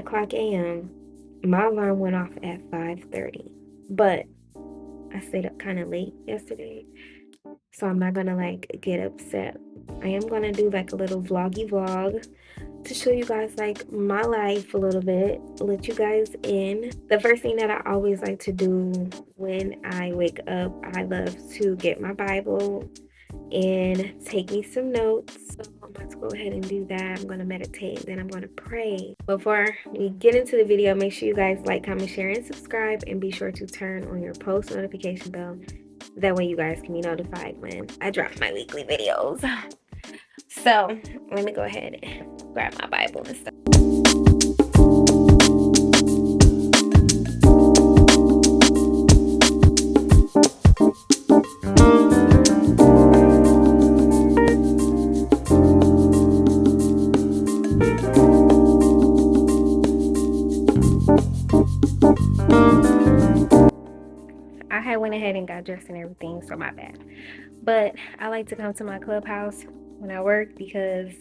o'clock a.m. My alarm went off at 5:30, but I stayed up kind of late yesterday, so I'm not gonna like get upset. I am gonna do like a little vloggy vlog to show you guys like my life a little bit, let you guys in. The first thing that I always like to do when I wake up, I love to get my Bible and take me some notes. So I'm about to go ahead and do that. I'm going to meditate, then I'm going to pray. Before we get into the video, make sure you guys like, comment, share, and subscribe, and be sure to turn on your post notification bell. That way you guys can be notified when I drop my weekly videos. So let me go ahead and grab my Bible and stuff. I went ahead and got dressed and everything, so my bad. But I like to come to my clubhouse when I work because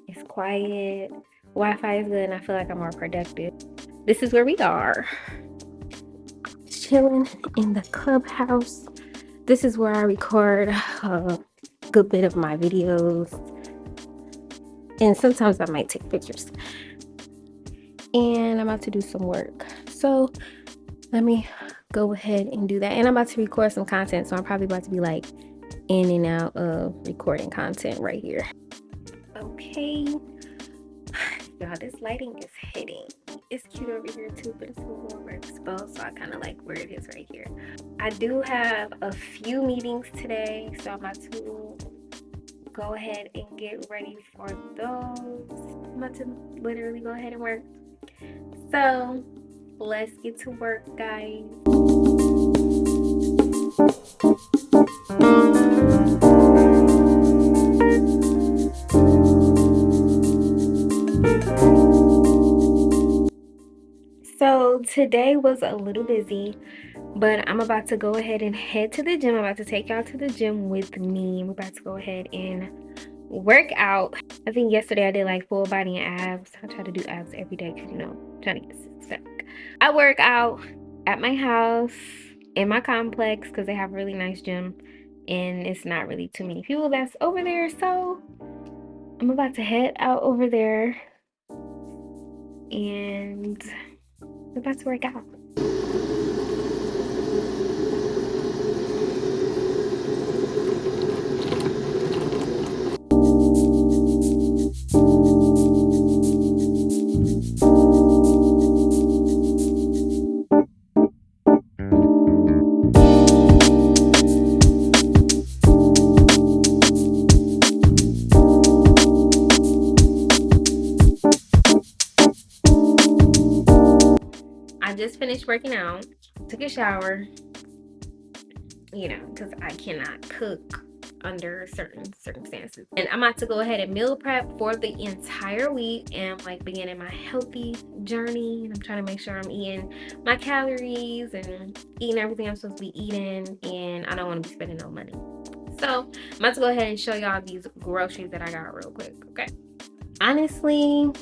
it's quiet, Wi-Fi is good, and I feel like I'm more productive. This is where we are, chilling in the clubhouse. This is where I record a good bit of my videos, and sometimes I might take pictures. And I'm about to do some work, so let me go ahead and do that. And I'm about to record some content, so I'm probably about to be like in and out of recording content right here. Okay, y'all, this lighting is hitting. It's cute over here too, but it's a little overexposed, so I kind of like where it is right here. I do have a few meetings today, so I'm about to go ahead and get ready for those. I'm about to literally go ahead and work. So let's get to work, guys. So today was a little busy, but I'm about to go ahead and head to the gym. I'm about to take y'all to the gym with me. We're about to go ahead and work out. I think yesterday I did like full body and abs. I try to do abs every day because, you know, I'm trying to get sick. I work out at my house in my complex because they have a really nice gym and it's not really too many people that's over there. So I'm about to head out over there and we're about to work out. I just finished working out, took a shower, you know, because I cannot cook under certain circumstances. And I'm about to go ahead and meal prep for the entire week and like beginning my healthy journey. And I'm trying to make sure I'm eating my calories and eating everything I'm supposed to be eating, and I don't want to be spending no money. So I'm about to go ahead and show y'all these groceries that I got real quick, okay? Honestly,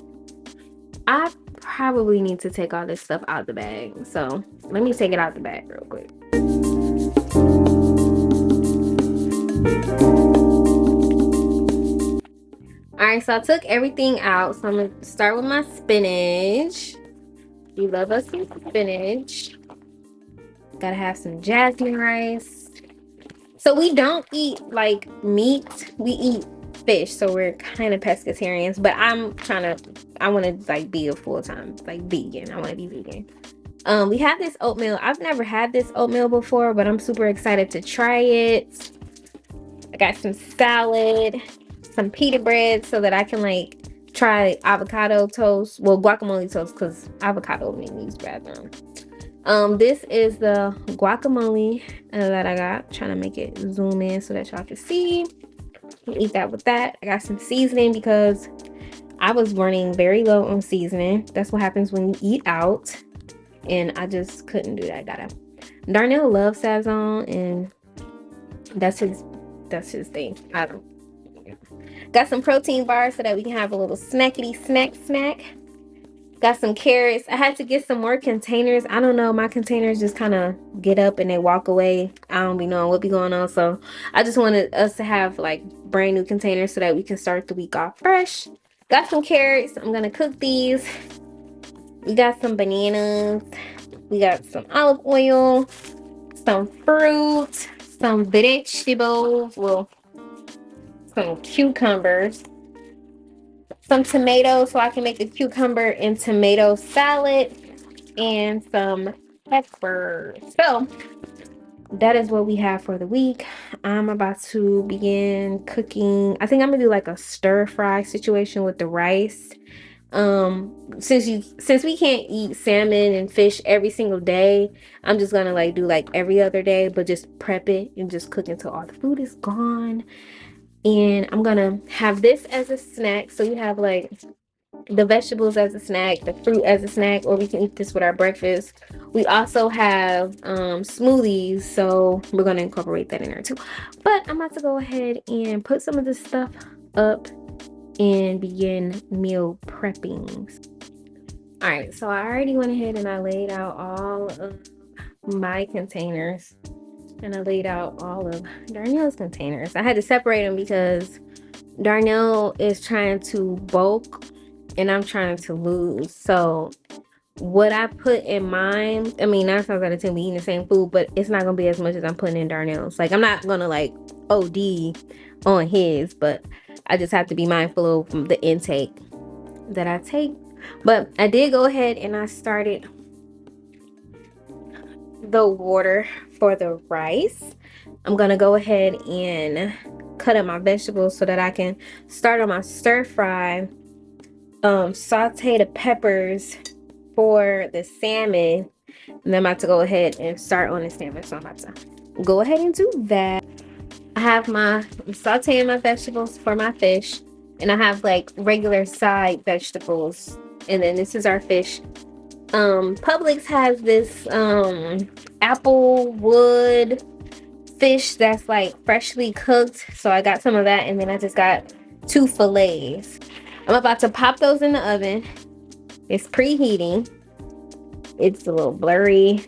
I probably need to take all this stuff out the bag. So let me take it out the bag real quick. Alright, so I took everything out. So I'm going to start with my spinach. We love us some spinach. Gotta have some jasmine rice. So we don't eat like meat. We eat fish, so we're kind of pescatarians, but I want to like be a full-time like vegan. I want to be vegan. We have this oatmeal. I've never had this oatmeal before, but I'm super excited to try it. I got some salad, some pita bread so that I can like try avocado toast, well, guacamole toast, because avocado made me use the bathroom. This is the guacamole that I got. Trying to make it zoom in so that y'all can see. Eat that with that. I got some seasoning because I was running very low on seasoning. That's what happens when you eat out, and I just couldn't do that. Darnell loves Sazon, and that's his thing. I don't. Got some protein bars so that we can have a little snack. Got some carrots. I had to get some more containers. I don't know, my containers just kind of get up and they walk away. I don't be knowing what be going on, so I just wanted us to have like brand new containers so that we can start the week off fresh. Got some carrots. I'm gonna cook these. We got some bananas. We got some olive oil, some fruit, some vegetables, well, some cucumbers, some tomatoes so I can make a cucumber and tomato salad, and some peppers. So that is what we have for the week. I'm about to begin cooking. I think I'm gonna do like a stir fry situation with the rice. Since we can't eat salmon and fish every single day, I'm just gonna like do like every other day, but just prep it and just cook until all the food is gone. And I'm gonna have this as a snack, so you have like the vegetables as a snack, the fruit as a snack, or we can eat this with our breakfast. We also have smoothies, so we're gonna incorporate that in there too. But I'm about to go ahead and put some of this stuff up and begin meal prepping. All right, so I already went ahead and I laid out all of my containers, and I laid out all of Darnell's containers. I had to separate them because Darnell is trying to bulk and I'm trying to lose. So what I put in mine, I mean, 9 times out of 10 we eating the same food, but it's not gonna be as much as I'm putting in Darnell's. Like, I'm not gonna like OD on his, but I just have to be mindful of the intake that I take. But I did go ahead and I started the water for the rice. I'm gonna go ahead and cut up my vegetables so that I can start on my stir fry. Saute the peppers for the salmon, and then I'm about to go ahead and start on the salmon, so I'm about to go ahead and do that. I have I'm sauteing my vegetables for my fish, and I have like regular side vegetables, and then this is our fish. Publix has this applewood fish that's like freshly cooked, so I got some of that, and then I just got 2 fillets. I'm about to pop those in the oven. It's preheating. It's a little blurry.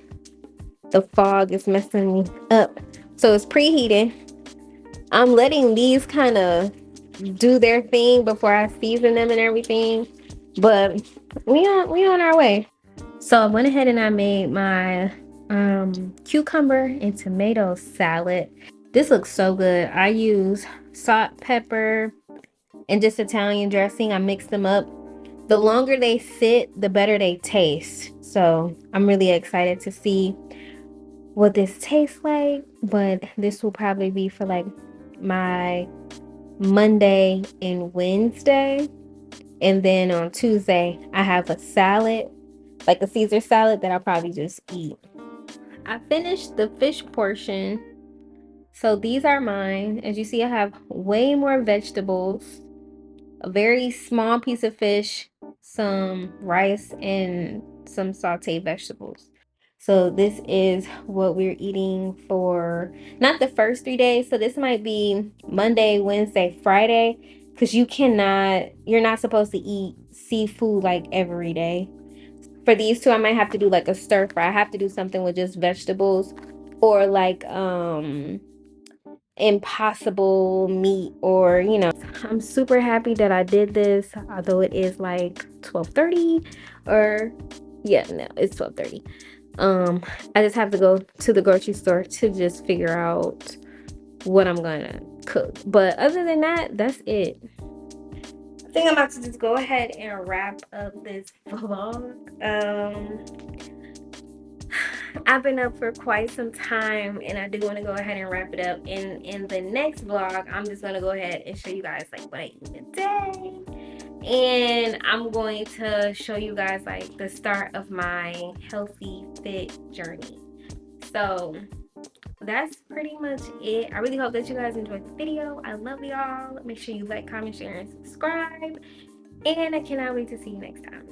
The fog is messing me up, so it's preheating. I'm letting these kind of do their thing before I season them and everything, but we on our way. So I went ahead and I made my cucumber and tomato salad. This looks so good. I use salt, pepper, and just Italian dressing. I mix them up. The longer they sit, the better they taste. So I'm really excited to see what this tastes like. But this will probably be for like my Monday and Wednesday. And then on Tuesday, I have a salad, like a Caesar salad, that I'll probably just eat. I finished the fish portion. So these are mine. As you see, I have way more vegetables, a very small piece of fish, some rice, and some sauteed vegetables. So this is what we're eating for not the first 3 days. So this might be Monday, Wednesday, Friday, because you're not supposed to eat seafood like every day. For these 2, I might have to do like a stir fry. I have to do something with just vegetables, or like impossible meat, or I'm super happy that I did this, although it is like 12:30, or yeah, no, it's 12:30. I just have to go to the grocery store to just figure out what I'm gonna cook, but other than that, that's it. I think I'm about to just go ahead and wrap up this vlog. I've been up for quite some time, and I do want to go ahead and wrap it up. In the next vlog, I'm just going to go ahead and show you guys like what I eat today, and I'm going to show you guys like the start of my healthy fit journey. So that's pretty much it. I really hope that you guys enjoyed the video. I love y'all. Make sure you like, comment, share, and subscribe, and I cannot wait to see you next time.